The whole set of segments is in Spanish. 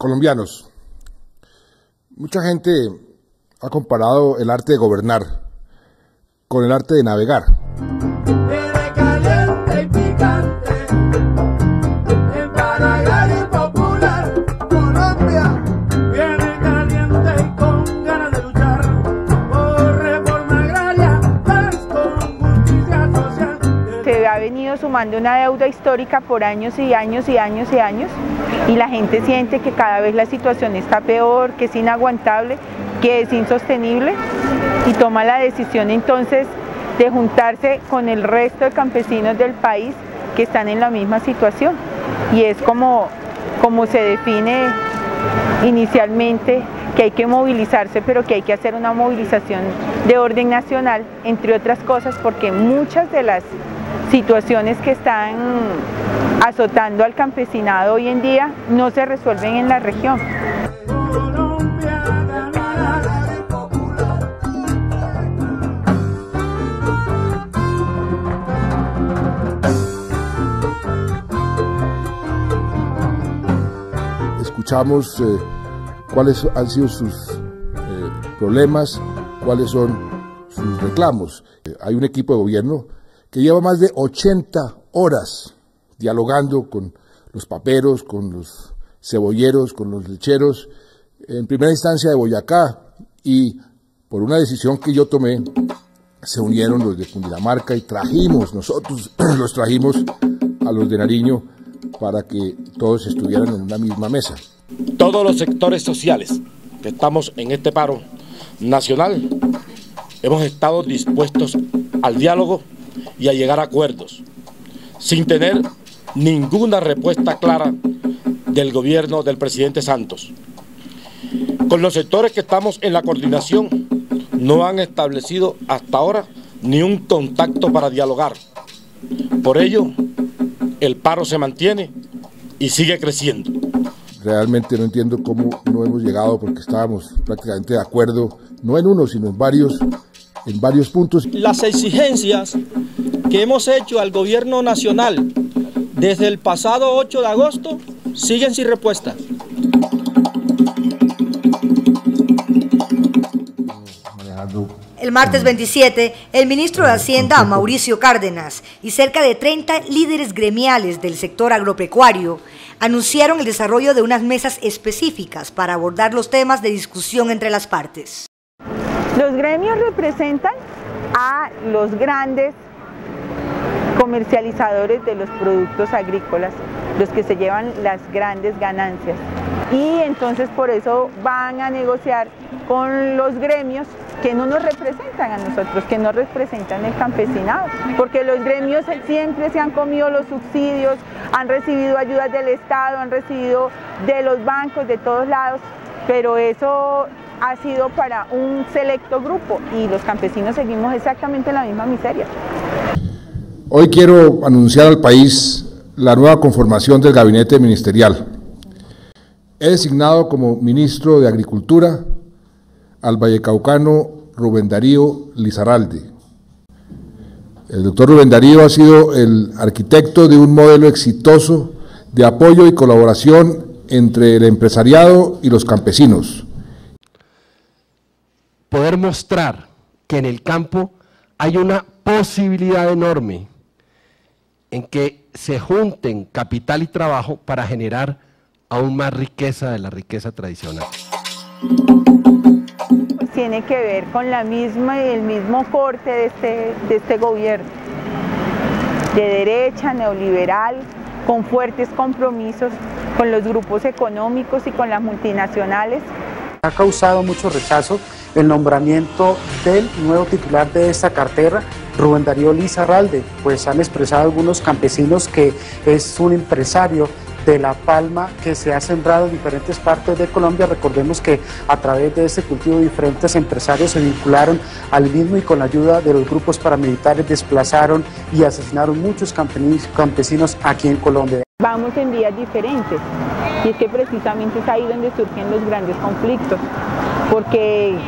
colombianos, mucha gente ha comparado el arte de gobernar con el arte de navegar. Viene caliente y picante, empalagar y popular. Colombia viene caliente y con ganas de luchar por reforma agraria, paz con justicia social. Se ha venido sumando una deuda histórica por años y años y años y años, y la gente siente que cada vez la situación está peor, que es inaguantable, que es insostenible, y toma la decisión entonces de juntarse con el resto de campesinos del país que están en la misma situación. Y es como se define inicialmente, que hay que movilizarse, pero que hay que hacer una movilización de orden nacional, entre otras cosas porque muchas de las situaciones que están azotando al campesinado hoy en día no se resuelven en la región. Escuchamos cuáles han sido sus problemas, cuáles son sus reclamos. Hay un equipo de gobierno que lleva más de 80 horas dialogando con los paperos, con los cebolleros, con los lecheros, en primera instancia de Boyacá, y por una decisión que yo tomé, se unieron los de Cundinamarca y nosotros los trajimos a los de Nariño para que todos estuvieran en una misma mesa. Todos los sectores sociales que estamos en este paro nacional hemos estado dispuestos al diálogo y a llegar a acuerdos, sin tener ninguna respuesta clara del gobierno del presidente Santos. Con los sectores que estamos en la coordinación no han establecido hasta ahora ni un contacto para dialogar. Por ello, el paro se mantiene y sigue creciendo. Realmente no entiendo cómo no hemos llegado, porque estábamos prácticamente de acuerdo, no en uno, sino en varios puntos. Las exigencias que hemos hecho al gobierno nacional desde el pasado 8 de agosto siguen sin respuesta. El martes 27, el ministro de Hacienda, Mauricio Cárdenas, y cerca de 30 líderes gremiales del sector agropecuario anunciaron el desarrollo de unas mesas específicas para abordar los temas de discusión entre las partes. Los gremios representan a los grandes comercializadores de los productos agrícolas, los que se llevan las grandes ganancias. Y entonces por eso van a negociar con los gremios que no nos representan a nosotros, que no representan el campesinado, porque los gremios siempre se han comido los subsidios, han recibido ayudas del Estado, han recibido de los bancos, de todos lados, pero eso ha sido para un selecto grupo y los campesinos seguimos exactamente en la misma miseria. Hoy quiero anunciar al país la nueva conformación del gabinete ministerial. He designado como ministro de Agricultura al vallecaucano Rubén Darío Lizarralde. El doctor Rubén Darío ha sido el arquitecto de un modelo exitoso de apoyo y colaboración entre el empresariado y los campesinos. Poder mostrar que en el campo hay una posibilidad enorme en que se junten capital y trabajo para generar aún más riqueza de la riqueza tradicional. Tiene que ver con el mismo corte de este gobierno, de derecha, neoliberal, con fuertes compromisos con los grupos económicos y con las multinacionales. Ha causado mucho rechazo el nombramiento del nuevo titular de esta cartera, Rubén Darío Lizarralde, pues han expresado algunos campesinos que es un empresario de la palma que se ha sembrado en diferentes partes de Colombia. Recordemos que a través de ese cultivo diferentes empresarios se vincularon al mismo y con la ayuda de los grupos paramilitares desplazaron y asesinaron muchos campesinos aquí en Colombia. Vamos en vías diferentes y es que precisamente es ahí donde surgen los grandes conflictos, porque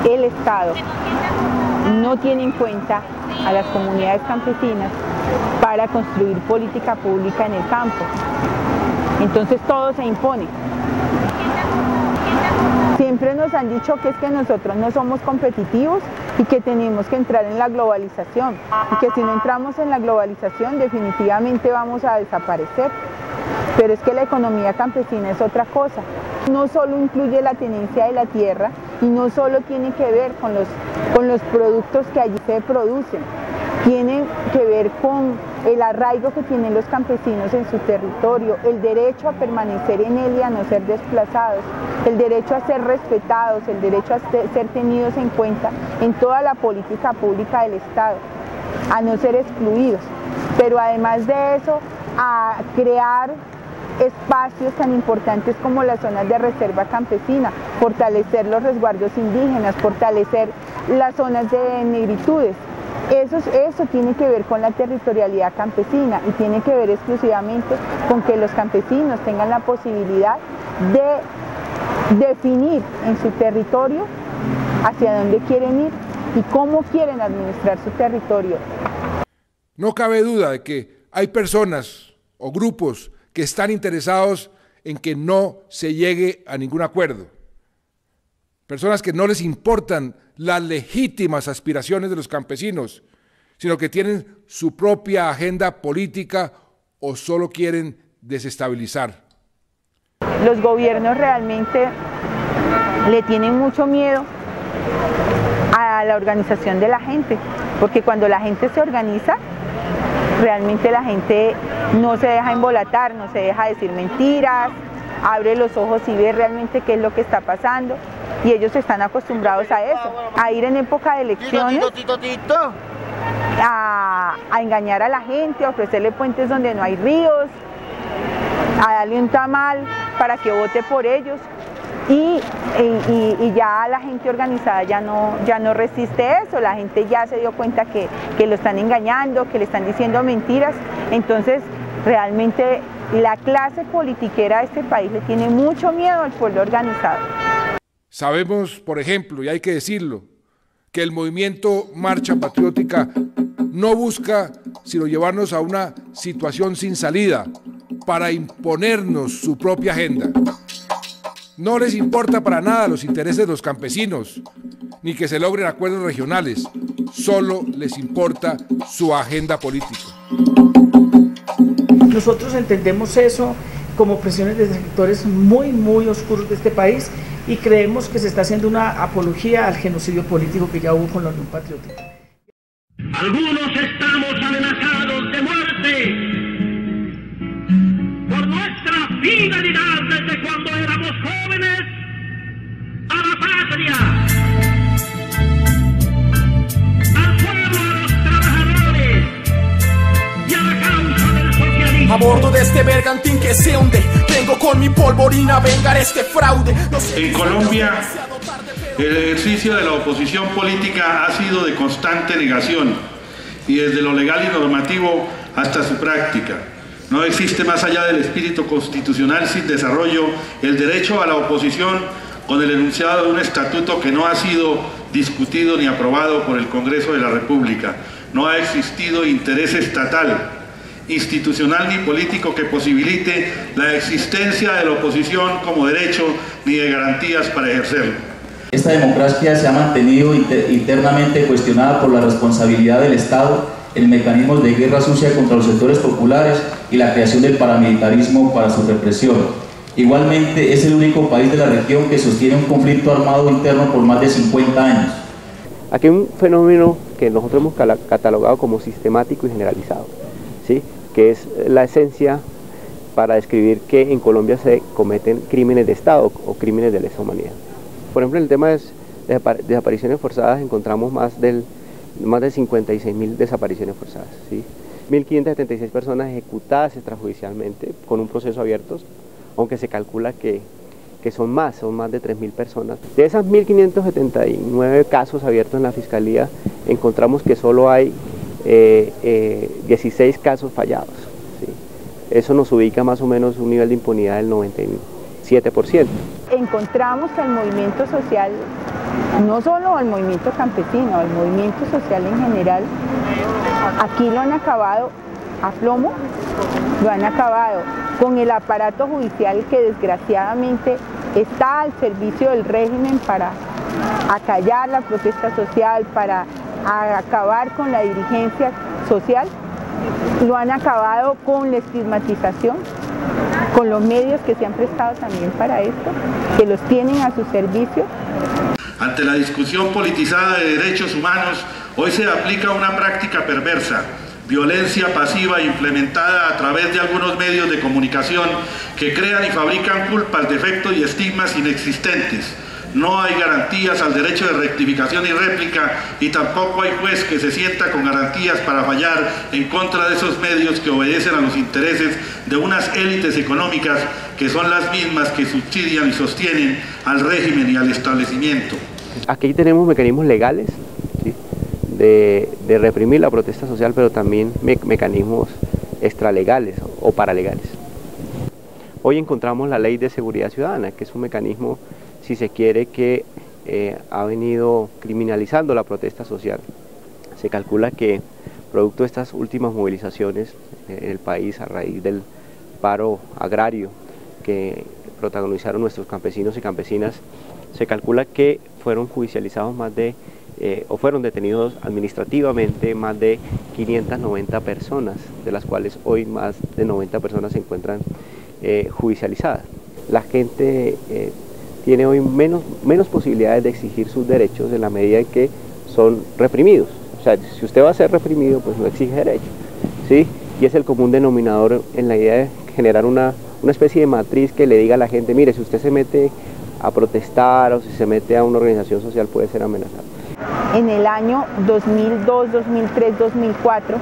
el Estado no tiene en cuenta a las comunidades campesinas para construir política pública en el campo. Entonces todo se impone. Siempre nos han dicho que es que nosotros no somos competitivos y que tenemos que entrar en la globalización y que si no entramos en la globalización definitivamente vamos a desaparecer. Pero es que la economía campesina es otra cosa. No solo incluye la tenencia de la tierra y no solo tiene que ver con los productos que allí se producen, tiene que ver con el arraigo que tienen los campesinos en su territorio, el derecho a permanecer en él y a no ser desplazados, el derecho a ser respetados, el derecho a ser tenidos en cuenta en toda la política pública del Estado, a no ser excluidos. Pero además de eso, a crear espacios tan importantes como las zonas de reserva campesina, fortalecer los resguardos indígenas, fortalecer las zonas de negritudes. Eso tiene que ver con la territorialidad campesina y tiene que ver exclusivamente con que los campesinos tengan la posibilidad de definir en su territorio hacia dónde quieren ir y cómo quieren administrar su territorio. No cabe duda de que hay personas o grupos que están interesados en que no se llegue a ningún acuerdo. Personas que no les importan las legítimas aspiraciones de los campesinos, sino que tienen su propia agenda política o solo quieren desestabilizar. Los gobiernos realmente le tienen mucho miedo a la organización de la gente, porque cuando la gente se organiza, realmente la gente no se deja embolatar, no se deja decir mentiras, abre los ojos y ve realmente qué es lo que está pasando. Y ellos están acostumbrados a eso, a ir en época de elecciones, a engañar a la gente, a ofrecerle puentes donde no hay ríos, a darle un tamal para que vote por ellos. Y ya la gente organizada ya no resiste eso, la gente ya se dio cuenta que lo están engañando, que le están diciendo mentiras. Entonces realmente la clase politiquera de este país le tiene mucho miedo al pueblo organizado. Sabemos, por ejemplo, y hay que decirlo, que el movimiento Marcha Patriótica no busca sino llevarnos a una situación sin salida para imponernos su propia agenda. No les importa para nada los intereses de los campesinos, ni que se logren acuerdos regionales, solo les importa su agenda política. Nosotros entendemos eso como presiones de sectores muy oscuros de este país y creemos que se está haciendo una apología al genocidio político que ya hubo con la Unión Patriótica. Algunos estamos amenazados de muerte por nuestra fidelidad desde cuando éramos jóvenes a la patria, al pueblo, a los trabajadores y a la causa del socialismo. A bordo de este bergantín que se hunde, vengo con mi polvorina a vengar este fraude. En Colombia, el ejercicio de la oposición política ha sido de constante negación y desde lo legal y normativo hasta su práctica. No existe más allá del espíritu constitucional sin desarrollo el derecho a la oposición con el enunciado de un estatuto que no ha sido discutido ni aprobado por el Congreso de la República. No ha existido interés estatal, institucional ni político que posibilite la existencia de la oposición como derecho ni de garantías para ejercerlo. Esta democracia se ha mantenido internamente cuestionada por la responsabilidad del Estado en mecanismos de guerra sucia contra los sectores populares y la creación del paramilitarismo para su represión. Igualmente es el único país de la región que sostiene un conflicto armado interno por más de 50 años. Aquí hay un fenómeno que nosotros hemos catalogado como sistemático y generalizado, ¿sí? Que es la esencia para describir que en Colombia se cometen crímenes de Estado o crímenes de lesa humanidad. Por ejemplo, en el tema de desapariciones forzadas encontramos más de 56.000 desapariciones forzadas, ¿sí? 1.576 personas ejecutadas extrajudicialmente con un proceso abierto, aunque se calcula que son más de 3.000 personas. De esas 1.579 casos abiertos en la Fiscalía, encontramos que solo hay 16 casos fallados, ¿sí? Eso nos ubica más o menos un nivel de impunidad del 97%. Encontramos que el movimiento social, no solo el movimiento campesino, el movimiento social en general, aquí lo han acabado a plomo, lo han acabado con el aparato judicial que desgraciadamente está al servicio del régimen para acallar la protesta social, para acabar con la dirigencia social. Lo han acabado con la estigmatización, con los medios que se han prestado también para esto, que los tienen a su servicio. Ante la discusión politizada de derechos humanos, hoy se aplica una práctica perversa, violencia pasiva implementada a través de algunos medios de comunicación que crean y fabrican culpas, defectos y estigmas inexistentes. No hay garantías al derecho de rectificación y réplica y tampoco hay juez que se sienta con garantías para fallar en contra de esos medios que obedecen a los intereses de unas élites económicas que son las mismas que subsidian y sostienen al régimen y al establecimiento. Aquí tenemos mecanismos legales, ¿sí?, de reprimir la protesta social, pero también mecanismos extralegales o paralegales. Hoy encontramos la Ley de Seguridad Ciudadana, que es un mecanismo, si se quiere, que ha venido criminalizando la protesta social. Se calcula que, producto de estas últimas movilizaciones en el país a raíz del paro agrario que protagonizaron nuestros campesinos y campesinas, se calcula que fueron judicializados o fueron detenidos administrativamente más de 590 personas, de las cuales hoy más de 90 personas se encuentran judicializadas. La gente tiene hoy menos posibilidades de exigir sus derechos en la medida en que son reprimidos. O sea, si usted va a ser reprimido, pues no exige derechos, ¿sí? Y es el común denominador en la idea de generar una especie de matriz que le diga a la gente, mire, si usted se mete a protestar o si se mete a una organización social puede ser amenazado. En el año 2002, 2003, 2004,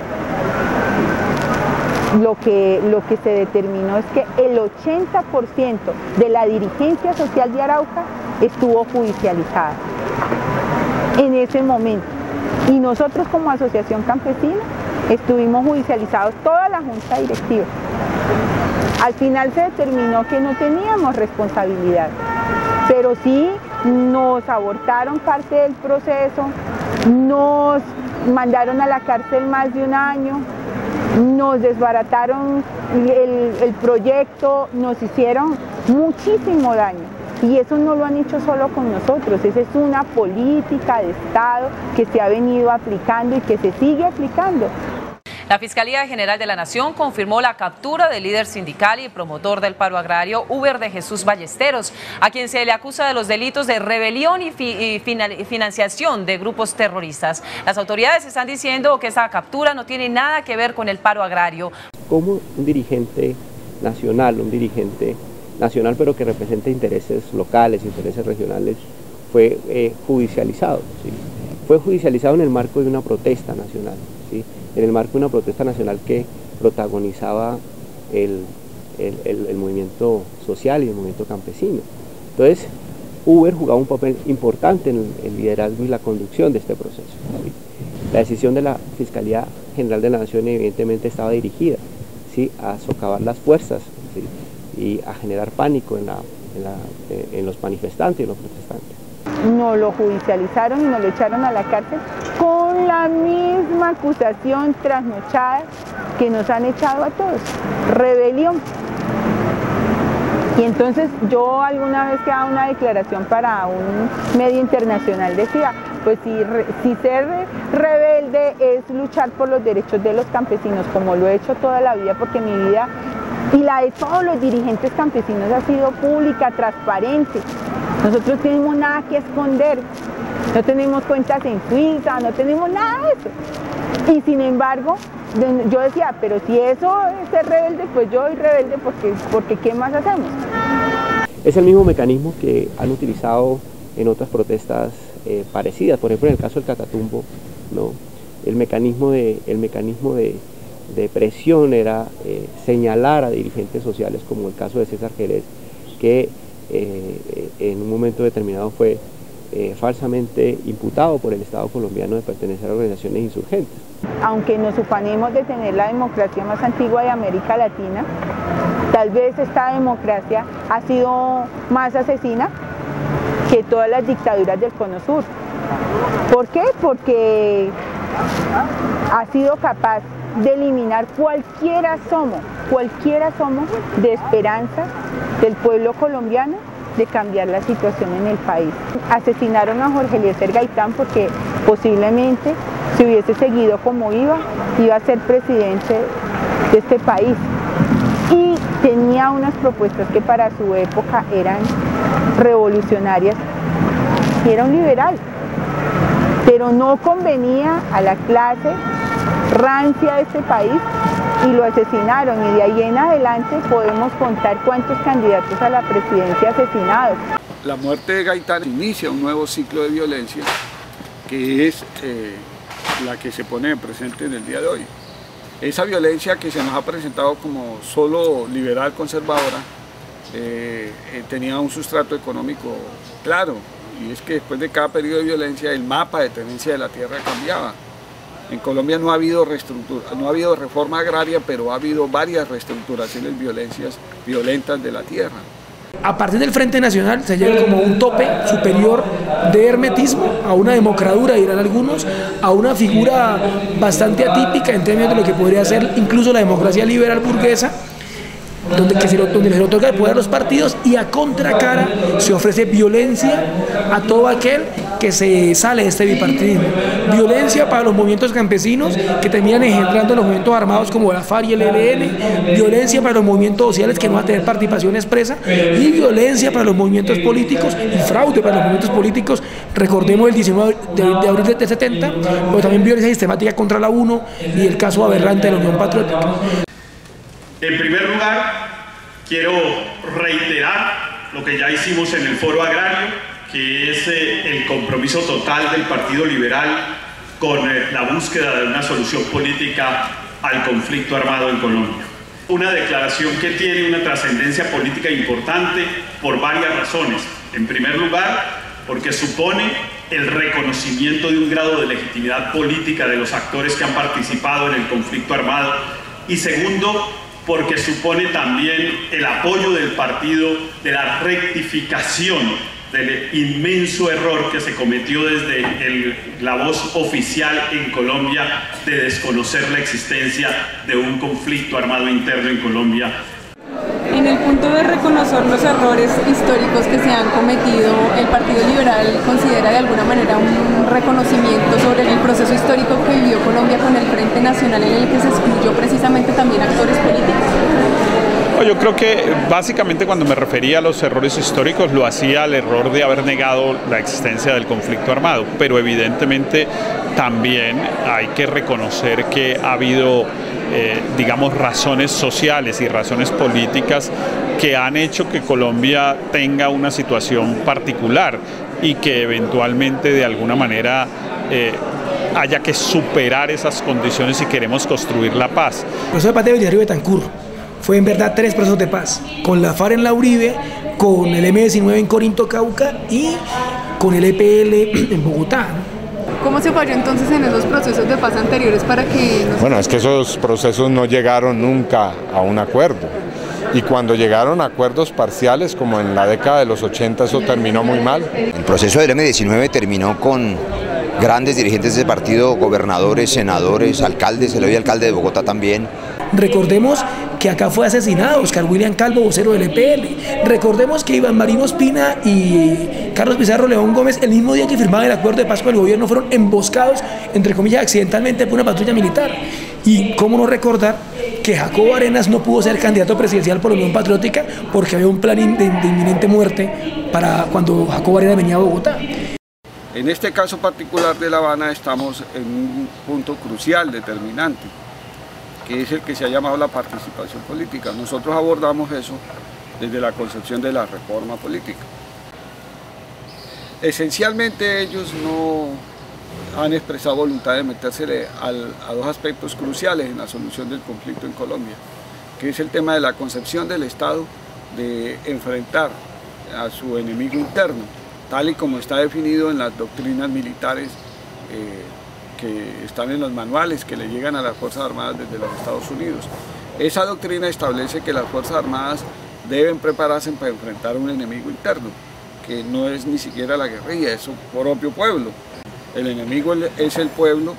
lo que se determinó es que el 80% de la dirigencia social de Arauca estuvo judicializada en ese momento. Y nosotros como asociación campesina estuvimos judicializados, toda la junta directiva. Al final se determinó que no teníamos responsabilidad, pero sí nos abortaron parte del proceso, nos mandaron a la cárcel más de un año, nos desbarataron el proyecto, nos hicieron muchísimo daño. Y eso no lo han hecho solo con nosotros, esa es una política de Estado que se ha venido aplicando y que se sigue aplicando. La Fiscalía General de la Nación confirmó la captura del líder sindical y promotor del paro agrario Uber de Jesús Ballesteros, a quien se le acusa de los delitos de rebelión y financiación de grupos terroristas. Las autoridades están diciendo que esta captura no tiene nada que ver con el paro agrario. Como un dirigente nacional pero que representa intereses locales, intereses regionales, fue judicializado, ¿sí? Fue judicializado en el marco de una protesta nacional, ¿sí? En el marco de una protesta nacional que protagonizaba el movimiento social y el movimiento campesino. Entonces, Uber jugaba un papel importante en el liderazgo y la conducción de este proceso, ¿sí? La decisión de la Fiscalía General de la Nación evidentemente estaba dirigida, ¿sí?, a socavar las fuerzas, ¿sí?, y a generar pánico en los manifestantes y los protestantes. Nos lo judicializaron y nos lo echaron a la cárcel con la misma acusación trasnochada que nos han echado a todos, rebelión. Y entonces yo alguna vez que daba una declaración para un medio internacional decía, pues si ser rebelde es luchar por los derechos de los campesinos, como lo he hecho toda la vida, porque mi vida y la de todos los dirigentes campesinos ha sido pública, transparente. Nosotros no tenemos nada que esconder, no tenemos cuentas en Suiza, no tenemos nada de eso. Y sin embargo, yo decía, pero si eso es ser rebelde, pues yo soy rebelde porque ¿qué más hacemos? Es el mismo mecanismo que han utilizado en otras protestas parecidas, por ejemplo en el caso del Catatumbo, ¿no? El mecanismo de presión era señalar a dirigentes sociales, como el caso de César Jerez, que en un momento determinado fue falsamente imputado por el Estado colombiano de pertenecer a organizaciones insurgentes. Aunque nos ufanemos de tener la democracia más antigua de América Latina, tal vez esta democracia ha sido más asesina que todas las dictaduras del Cono Sur. ¿Por qué? Porque ha sido capaz de eliminar cualquier asomo de esperanza del pueblo colombiano de cambiar la situación en el país. Asesinaron a Jorge Eliezer Gaitán porque posiblemente, si hubiese seguido como iba a ser presidente de este país. Y tenía unas propuestas que para su época eran revolucionarias, y era un liberal, pero no convenía a la clase rancia de este país y lo asesinaron, y de ahí en adelante podemos contar cuántos candidatos a la presidencia asesinados. La muerte de Gaitán inicia un nuevo ciclo de violencia que es la que se pone presente en el día de hoy. Esa violencia que se nos ha presentado como solo liberal conservadora tenía un sustrato económico claro, y es que después de cada periodo de violencia el mapa de tenencia de la tierra cambiaba. En Colombia no ha habido reforma agraria, pero ha habido varias reestructuraciones violentas de la tierra. A partir del Frente Nacional se llega como un tope superior de hermetismo, a una democradura, dirán algunos, a una figura bastante atípica en términos de lo que podría ser incluso la democracia liberal burguesa, donde se le otorga el poder a los partidos, y a contracara se ofrece violencia a todo aquel que se sale de este bipartidismo. Violencia para los movimientos campesinos que terminan engendrando los movimientos armados como la FARC y el ELN, violencia para los movimientos sociales que no van a tener participación expresa, y violencia para los movimientos políticos y fraude para los movimientos políticos. Recordemos el 19 de abril del 70, pero también violencia sistemática contra la UNO y el caso aberrante de la Unión Patriótica. En primer lugar, quiero reiterar lo que ya hicimos en el Foro Agrario, que es el compromiso total del Partido Liberal con la búsqueda de una solución política al conflicto armado en Colombia. Una declaración que tiene una trascendencia política importante por varias razones. En primer lugar, porque supone el reconocimiento de un grado de legitimidad política de los actores que han participado en el conflicto armado. Y segundo, porque supone también el apoyo del partido de la rectificación del inmenso error que se cometió desde la voz oficial en Colombia de desconocer la existencia de un conflicto armado interno en Colombia. En el punto de reconocer los errores históricos que se han cometido, ¿el Partido Liberal considera de alguna manera un reconocimiento sobre el proceso histórico que vivió Colombia con el Frente Nacional, en el que se excluyó precisamente también actores políticos? Yo creo que básicamente cuando me refería a los errores históricos lo hacía al error de haber negado la existencia del conflicto armado, pero evidentemente también hay que reconocer que ha habido digamos, razones sociales y razones políticas que han hecho que Colombia tenga una situación particular y que eventualmente de alguna manera haya que superar esas condiciones si queremos construir la paz. El proceso de paz de Belisario Betancur fue en verdad 3 procesos de paz, con la FARC en la Uribe, con el M-19 en Corinto, Cauca, y con el EPL en Bogotá. ¿Cómo se falló entonces en esos procesos de paz anteriores para que... Bueno, es que esos procesos no llegaron nunca a un acuerdo. Y cuando llegaron a acuerdos parciales, como en la década de los 80, eso terminó muy mal. El proceso del M-19 terminó con grandes dirigentes de partido, gobernadores, senadores, alcaldes, el hoy alcalde de Bogotá también. Recordemos que acá fue asesinado Oscar William Calvo, vocero del EPL. Recordemos que Iván Marino Ospina y Carlos Pizarro León Gómez, el mismo día que firmaban el acuerdo de paz con el gobierno, fueron emboscados, entre comillas, accidentalmente por una patrulla militar. Y cómo no recordar que Jacobo Arenas no pudo ser candidato presidencial por la Unión Patriótica porque había un plan de inminente muerte para cuando Jacobo Arenas venía a Bogotá. En este caso particular de La Habana estamos en un punto crucial, determinante, que es el que se ha llamado la participación política. Nosotros abordamos eso desde la concepción de la reforma política. Esencialmente ellos no han expresado voluntad de meterse a 2 aspectos cruciales en la solución del conflicto en Colombia, que es el tema de la concepción del Estado de enfrentar a su enemigo interno, tal y como está definido en las doctrinas militares que están en los manuales que le llegan a las Fuerzas Armadas desde los Estados Unidos. Esa doctrina establece que las Fuerzas Armadas deben prepararse para enfrentar a un enemigo interno, que no es ni siquiera la guerrilla, es su propio pueblo. El enemigo es el pueblo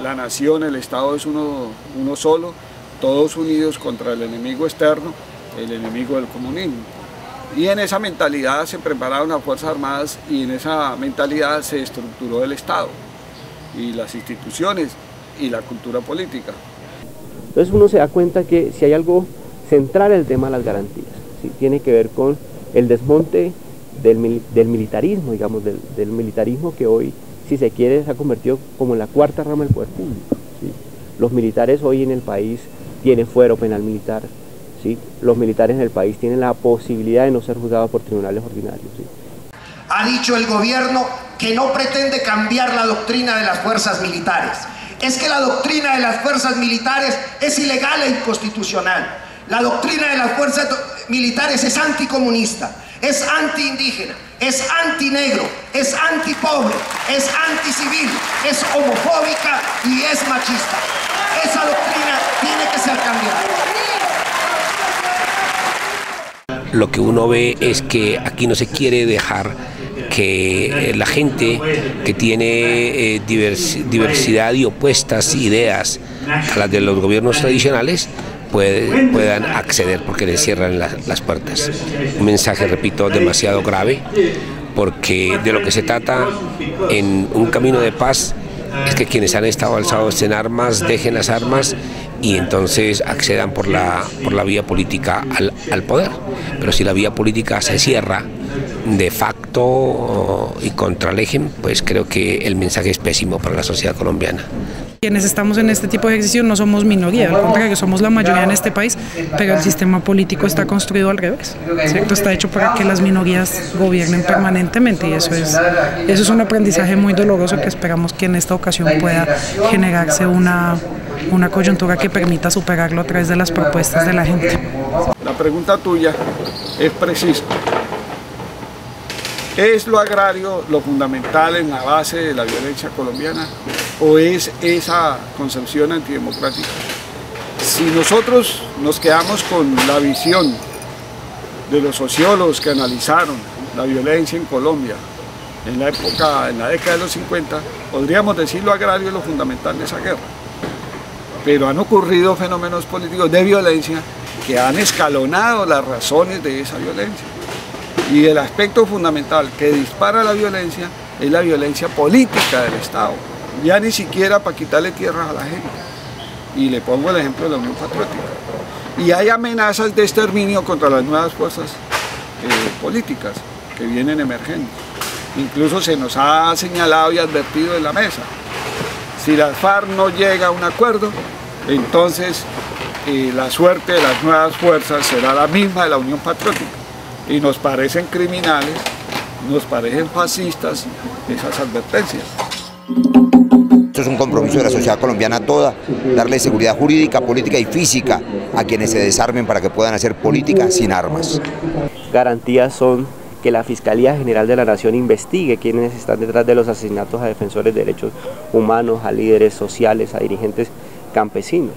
la nación, el Estado es uno solo, todos unidos contra el enemigo externo, el enemigo del comunismo. Y en esa mentalidad se prepararon las Fuerzas Armadas y en esa mentalidad se estructuró el Estado y las instituciones y la cultura política. Entonces uno se da cuenta que si hay algo central el tema de las garantías, ¿sí? Tiene que ver con el desmonte del militarismo, digamos, del militarismo que hoy, si se quiere, se ha convertido como en la cuarta rama del poder público, ¿sí? Los militares hoy en el país tienen fuero penal militar, ¿sí? Los militares en el país tienen la posibilidad de no ser juzgados por tribunales ordinarios, ¿sí? Ha dicho el gobierno que no pretende cambiar la doctrina de las fuerzas militares. Es que la doctrina de las fuerzas militares es ilegal e inconstitucional. La doctrina de las fuerzas militares es anticomunista, es antiindígena, es antinegro, es antipobre, es anticivil, es homofóbica y es machista. Esa doctrina tiene que ser cambiada. Lo que uno ve es que aquí no se quiere dejar que la gente que tiene diversidad y opuestas ideas a las de los gobiernos tradicionales puedan acceder porque les cierran las puertas. Un mensaje, repito, demasiado grave, porque de lo que se trata en un camino de paz es que quienes han estado alzados en armas dejen las armas y entonces accedan por la vía política al poder. Pero si la vía política se cierra de facto y contra el régimen, pues creo que el mensaje es pésimo para la sociedad colombiana. Quienes estamos en este tipo de ejercicio no somos minoría, al contrario, somos la mayoría en este país, pero el sistema político está construido al revés, ¿cierto? Está hecho para que las minorías gobiernen permanentemente y eso es un aprendizaje muy doloroso que esperamos que en esta ocasión pueda generarse una coyuntura que permita superarlo a través de las propuestas de la gente. La pregunta tuya es precisa. ¿Es lo agrario lo fundamental en la base de la violencia colombiana o es esa concepción antidemocrática? Si nosotros nos quedamos con la visión de los sociólogos que analizaron la violencia en Colombia en la década de los 50, podríamos decir lo agrario es lo fundamental de esa guerra. Pero han ocurrido fenómenos políticos de violencia que han escalonado las razones de esa violencia. Y el aspecto fundamental que dispara la violencia es la violencia política del Estado. Ya ni siquiera para quitarle tierras a la gente. Y le pongo el ejemplo de la Unión Patriótica. Y hay amenazas de exterminio contra las nuevas fuerzas políticas que vienen emergentes. Incluso se nos ha señalado y advertido en la mesa. Si la FARC no llega a un acuerdo, entonces la suerte de las nuevas fuerzas será la misma de la Unión Patriótica. Y nos parecen criminales, nos parecen fascistas esas advertencias. Esto es un compromiso de la sociedad colombiana toda, darle seguridad jurídica, política y física a quienes se desarmen para que puedan hacer política sin armas. Garantías son que la Fiscalía General de la Nación investigue quiénes están detrás de los asesinatos a defensores de derechos humanos, a líderes sociales, a dirigentes campesinos.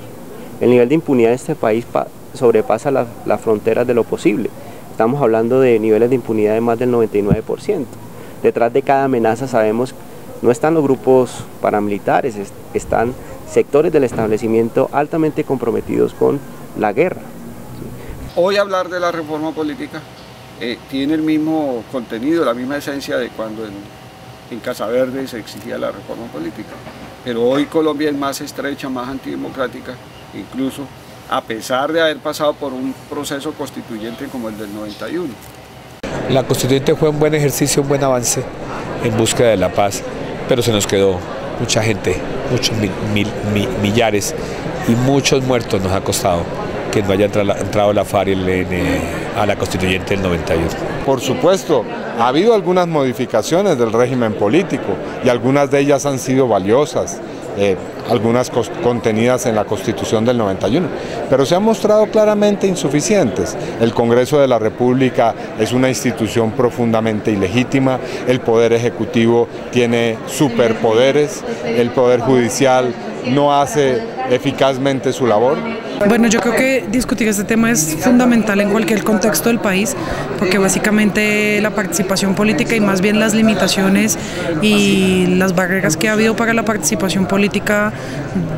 El nivel de impunidad de este país sobrepasa las fronteras de lo posible. Estamos hablando de niveles de impunidad de más del 99%. Detrás de cada amenaza sabemos no están los grupos paramilitares, están sectores del establecimiento altamente comprometidos con la guerra. Hoy hablar de la reforma política tiene el mismo contenido, la misma esencia de cuando en Casa Verde se exigía la reforma política. Pero hoy Colombia es más estrecha, más antidemocrática, incluso a pesar de haber pasado por un proceso constituyente como el del 91. La constituyente fue un buen ejercicio, un buen avance en búsqueda de la paz, pero se nos quedó mucha gente, muchos millares y muchos muertos nos ha costado que no haya entrado la FARC a la constituyente del 91. Por supuesto, ha habido algunas modificaciones del régimen político y algunas de ellas han sido valiosas. algunas contenidas en la Constitución del 91, pero se han mostrado claramente insuficientes. El Congreso de la República es una institución profundamente ilegítima, el Poder Ejecutivo tiene superpoderes, el Poder Judicial no hace eficazmente su labor. Bueno, yo creo que discutir este tema es fundamental en cualquier contexto del país, porque básicamente la participación política y más bien las limitaciones y las barreras que ha habido para la participación política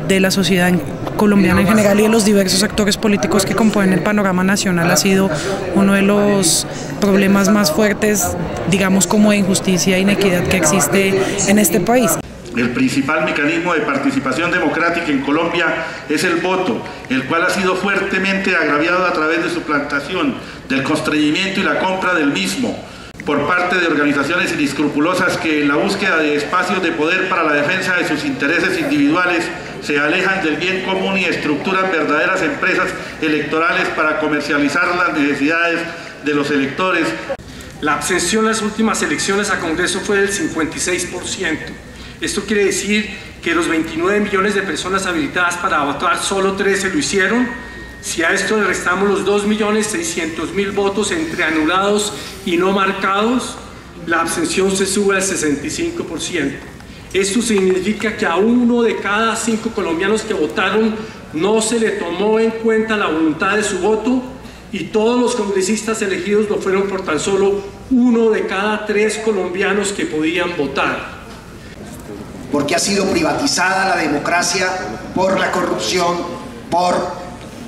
de la sociedad colombiana en general y de los diversos actores políticos que componen el panorama nacional ha sido uno de los problemas más fuertes, digamos, como de injusticia e inequidad que existe en este país. El principal mecanismo de participación democrática en Colombia es el voto, el cual ha sido fuertemente agraviado a través de su plantación, del constreñimiento y la compra del mismo por parte de organizaciones inescrupulosas que en la búsqueda de espacios de poder para la defensa de sus intereses individuales se alejan del bien común y estructuran verdaderas empresas electorales para comercializar las necesidades de los electores. La abstención en las últimas elecciones a Congreso fue del 56%. Esto quiere decir que los 29 millones de personas habilitadas para votar, solo 13 lo hicieron. Si a esto le restamos los 2.600.000 votos entre anulados y no marcados, la abstención se sube al 65%. Esto significa que a 1 de cada 5 colombianos que votaron no se le tomó en cuenta la voluntad de su voto y todos los congresistas elegidos lo fueron por tan solo 1 de cada 3 colombianos que podían votar. Porque ha sido privatizada la democracia por la corrupción, por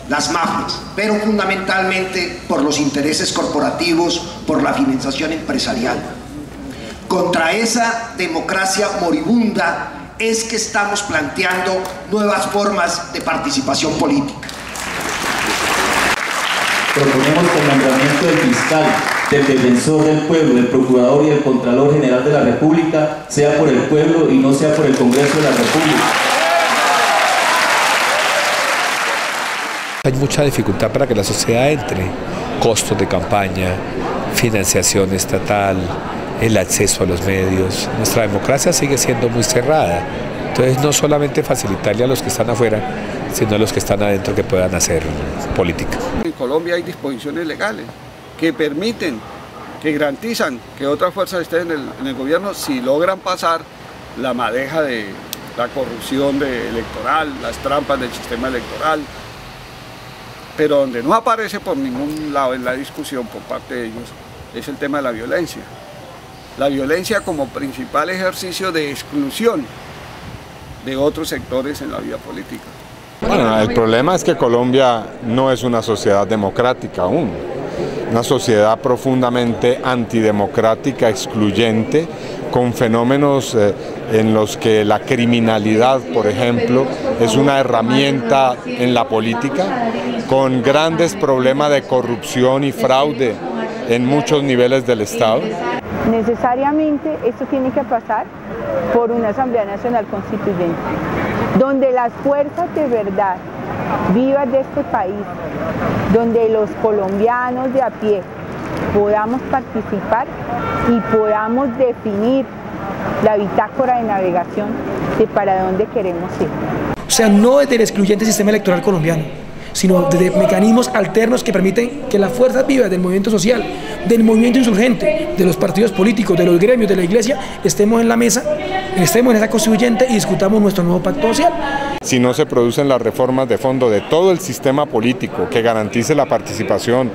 las mafias, pero fundamentalmente por los intereses corporativos, por la financiación empresarial. Contra esa democracia moribunda es que estamos planteando nuevas formas de participación política. Proponemos que el nombramiento del fiscal, del defensor del pueblo, del procurador y del contralor general de la República sea por el pueblo y no sea por el Congreso de la República. Hay mucha dificultad para que la sociedad entre, costos de campaña, financiación estatal, el acceso a los medios. Nuestra democracia sigue siendo muy cerrada, entonces no solamente facilitarle a los que están afuera, sino a los que están adentro que puedan hacer política. En Colombia hay disposiciones legales que permiten, que garantizan que otras fuerzas estén en el gobierno si logran pasar la madeja de la corrupción electoral, las trampas del sistema electoral, pero donde no aparece por ningún lado en la discusión por parte de ellos es el tema de la violencia. La violencia como principal ejercicio de exclusión de otros sectores en la vida política. Bueno, el problema es que Colombia no es una sociedad democrática aún, una sociedad profundamente antidemocrática, excluyente, con fenómenos en los que la criminalidad, por ejemplo, es una herramienta en la política, con grandes problemas de corrupción y fraude en muchos niveles del Estado. Necesariamente esto tiene que pasar por una Asamblea Nacional Constituyente, donde las fuerzas de verdad vivas de este país, donde los colombianos de a pie podamos participar y podamos definir la bitácora de navegación de para dónde queremos ir. O sea, no desde el excluyente sistema electoral colombiano, sino desde mecanismos alternos que permiten que las fuerzas vivas del movimiento social, del movimiento insurgente, de los partidos políticos, de los gremios, de la iglesia, estemos en la mesa, estemos en esa constituyente y discutamos nuestro nuevo pacto social. Si no se producen las reformas de fondo de todo el sistema político que garantice la participación,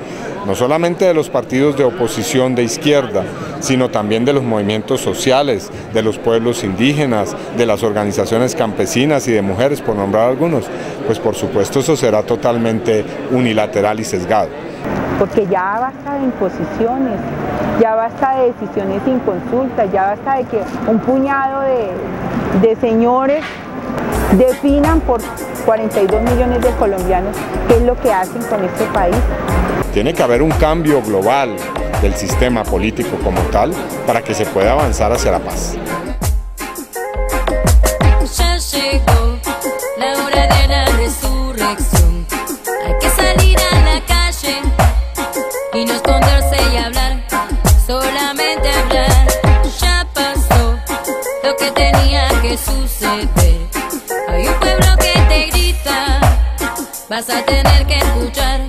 no solamente de los partidos de oposición de izquierda, sino también de los movimientos sociales, de los pueblos indígenas, de las organizaciones campesinas y de mujeres, por nombrar algunos, pues por supuesto eso será totalmente unilateral y sesgado. Porque ya basta de imposiciones, ya basta de decisiones sin consulta, ya basta de que un puñado de señores definan por 42 millones de colombianos qué es lo que hacen con este país. Tiene que haber un cambio global del sistema político como tal para que se pueda avanzar hacia la paz. Ya llegó la hora de la resurrección. Hay que salir a la calle y no esconderse y hablar, solamente hablar. Ya pasó lo que tenía que suceder. Hay un vas a tener que escuchar,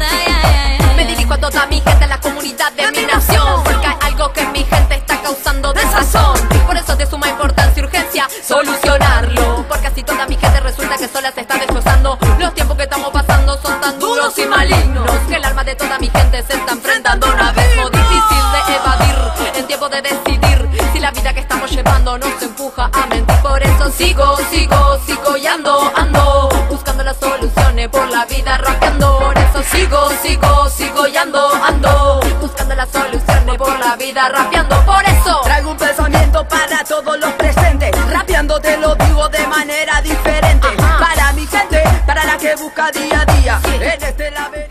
ay, ay, ay. Me dirijo a toda mi gente, a la comunidad de mi nación, porque hay algo que mi gente está causando desazón. Por eso es de suma importancia y urgencia solucionarlo, porque así toda mi gente resulta que sola se está destrozando. Los tiempos que estamos pasando son tan duros y malignos, que el alma de toda mi gente se está enfrentando a un abismo difícil de evadir, en tiempo de decidir si la vida que estamos llevando nos empuja a mentir. Por eso sigo y ando buscando las soluciones por la vida rapeando. Por eso sigo y ando buscando las soluciones por la vida rapeando. Por eso traigo un pensamiento para todos los presentes, rapeando te lo digo de manera diferente. Para mi gente, para la que busca día a día en este laberinto.